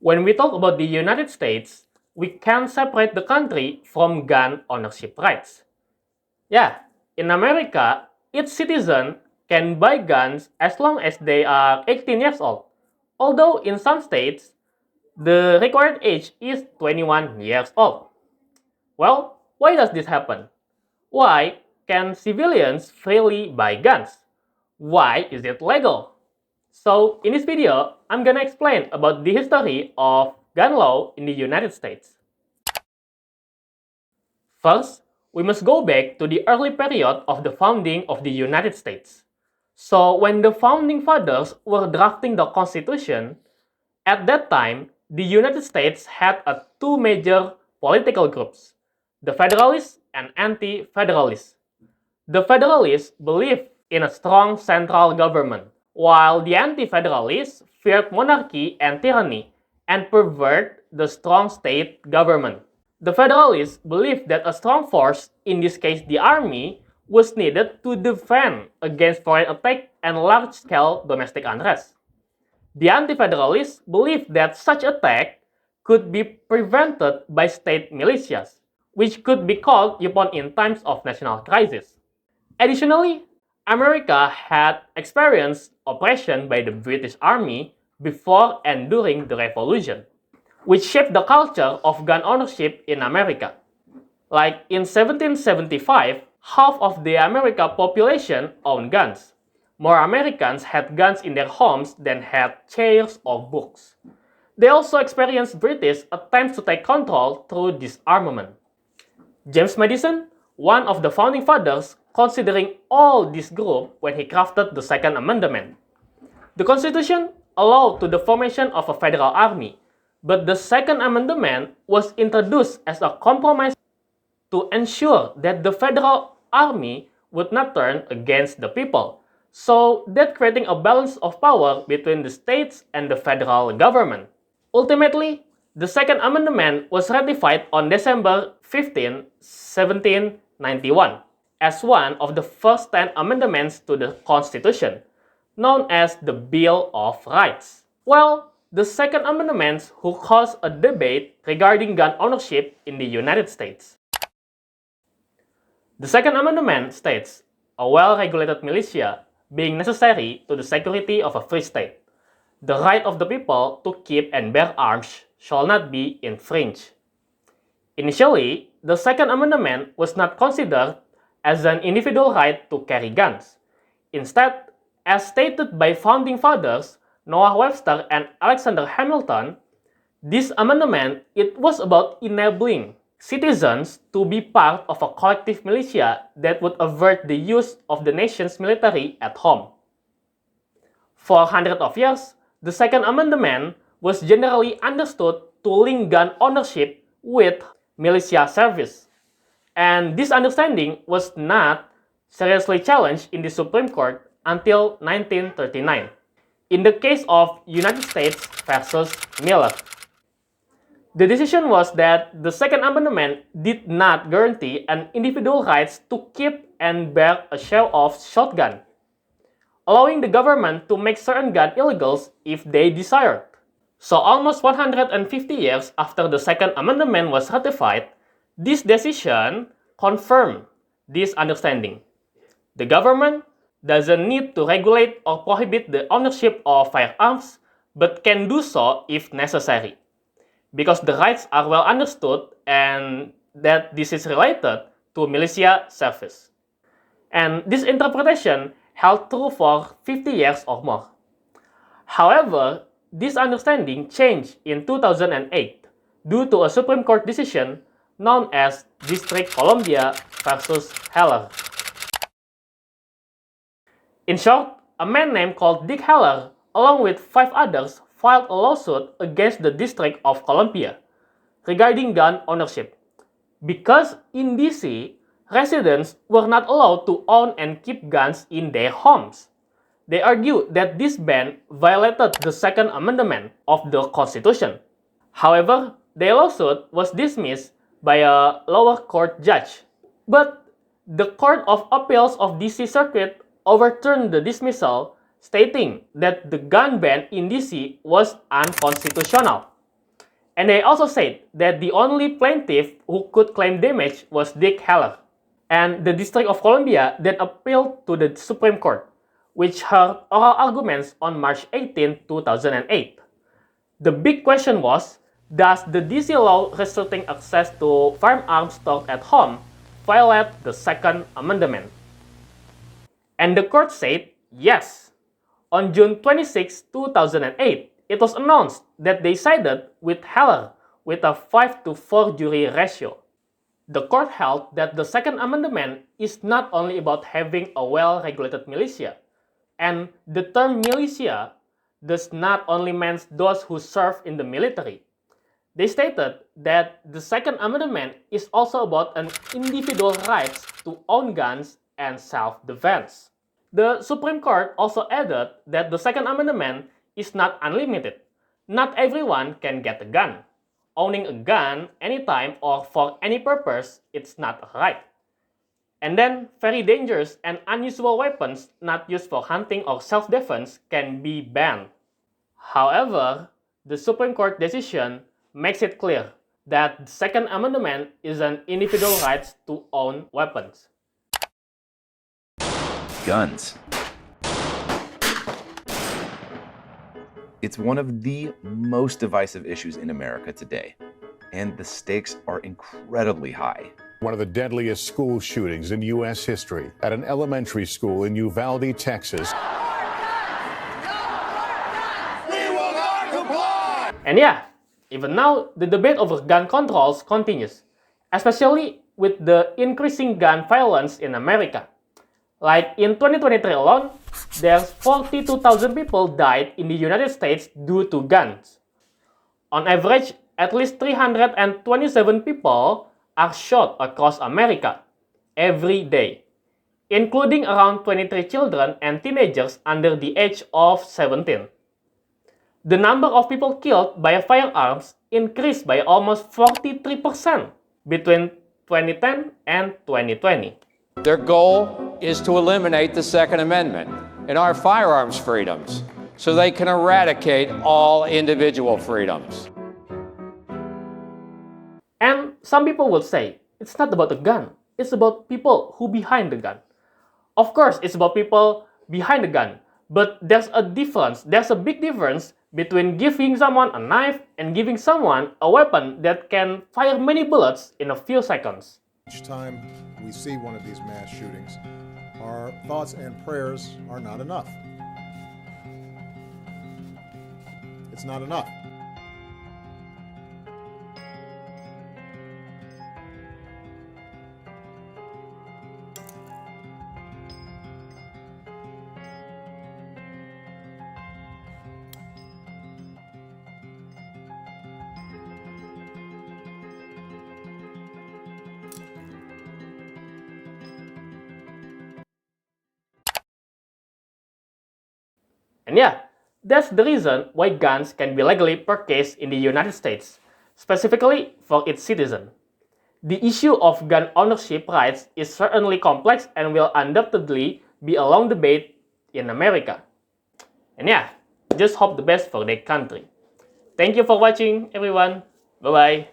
When we talk about the United States, we can separate the country from gun ownership rights. Yeah, in America, each citizen can buy guns as long as they are 18 years old. Although in some states, the required age is 21 years old. Well, why does this happen? Why can civilians freely buy guns? Why is it legal? So, in this video, I'm gonna explain about the history of gun law in the United States. First, we must go back to the early period of the founding of the United States. So, when the founding fathers were drafting the Constitution, at that time, the United States had two major political groups, the Federalists and Anti-Federalists. The Federalists believed in a strong central government, while the Anti-Federalists feared monarchy and tyranny and preferred the strong state government. The Federalists believed that a strong force, in this case the army, was needed to defend against foreign attack and large-scale domestic unrest. The Anti-Federalists believed that such attack could be prevented by state militias, which could be called upon in times of national crisis. Additionally, America had experienced oppression by the British Army before and during the Revolution, which shaped the culture of gun ownership in America. Like in 1775, half of the American population owned guns. More Americans had guns in their homes than had chairs or books. They also experienced British attempts to take control through disarmament. James Madison, one of the founding fathers, considering all this group when he crafted the Second Amendment. The Constitution allowed to the formation of a federal army, but the Second Amendment was introduced as a compromise to ensure that the federal army would not turn against the people, so that creating a balance of power between the states and the federal government. Ultimately, the Second Amendment was ratified on December 15, 1791, as one of the first 10 amendments to the Constitution, known as the Bill of Rights. Well, the Second Amendment who caused a debate regarding gun ownership in the United States. The Second Amendment states, a well-regulated militia being necessary to the security of a free state. The right of the people to keep and bear arms shall not be infringed. Initially, the Second Amendment was not considered as an individual right to carry guns. Instead, as stated by founding fathers Noah Webster and Alexander Hamilton, this amendment was about enabling citizens to be part of a collective militia that would avert the use of the nation's military at home. For hundreds of years, the Second Amendment was generally understood to link gun ownership with militia service, and this understanding was not seriously challenged in the Supreme Court until 1939, in the case of United States versus Miller. The decision was that the Second Amendment did not guarantee an individual rights to keep and bear a show-off shotgun, allowing the government to make certain gun illegals if they desired. So almost 150 years after the Second Amendment was ratified, this decision confirmed this understanding. The government doesn't need to regulate or prohibit the ownership of firearms, but can do so if necessary, because the rights are well understood and that this is related to militia service. And this interpretation held true for 50 years or more. However, this understanding changed in 2008 due to a Supreme Court decision known as District Columbia versus Heller. In short, a man named called Dick Heller, along with 5 others, filed a lawsuit against the District of Columbia regarding gun ownership. Because in DC, residents were not allowed to own and keep guns in their homes. They argued that this ban violated the Second Amendment of the Constitution. However, their lawsuit was dismissed by a lower court judge. But the Court of Appeals of DC Circuit overturned the dismissal, stating that the gun ban in DC was unconstitutional. And they also said that the only plaintiff who could claim damage was Dick Heller. And the District of Columbia then appealed to the Supreme Court, which heard oral arguments on March 18, 2008. The big question was, does the DC law restricting access to firearms stored at home violate the Second Amendment? And the court said yes. On June 26, 2008, it was announced that they sided with Heller with a 5-to-4 jury ratio. The court held that the Second Amendment is not only about having a well-regulated militia, and the term militia does not only mean those who serve in the military. They stated that the Second Amendment is also about an individual rights to own guns and self-defense. The Supreme Court also added that the Second Amendment is not unlimited. Not everyone can get a gun. Owning a gun anytime or for any purpose, it's not a right. And then, very dangerous and unusual weapons not used for hunting or self-defense can be banned. However, the Supreme Court decision makes it clear that the Second Amendment is an individual right to own weapons. Guns. It's one of the most divisive issues in America today, and the stakes are incredibly high. One of the deadliest school shootings in U.S. history at an elementary school in Uvalde, Texas. And yeah, even now, the debate over gun controls continues, especially with the increasing gun violence in America. Like in 2023 alone, there's 42,000 people died in the United States due to guns. On average, at least 327 people are shot across America every day, including around 23 children and teenagers under the age of 17. The number of people killed by firearms increased by almost 43% between 2010 and 2020. Their goal is to eliminate the Second Amendment and our firearms freedoms so they can eradicate all individual freedoms. And some people will say, it's not about the gun, it's about people who behind the gun. Of course, it's about people behind the gun, but there's a big difference between giving someone a knife and giving someone a weapon that can fire many bullets in a few seconds. Each time we see one of these mass shootings, our thoughts and prayers are not enough. It's not enough. And yeah, that's the reason why guns can be legally purchased in the United States, specifically for its citizens. The issue of gun ownership rights is certainly complex and will undoubtedly be a long debate in America. And yeah, just hope the best for their country. Thank you for watching, everyone. Bye-bye.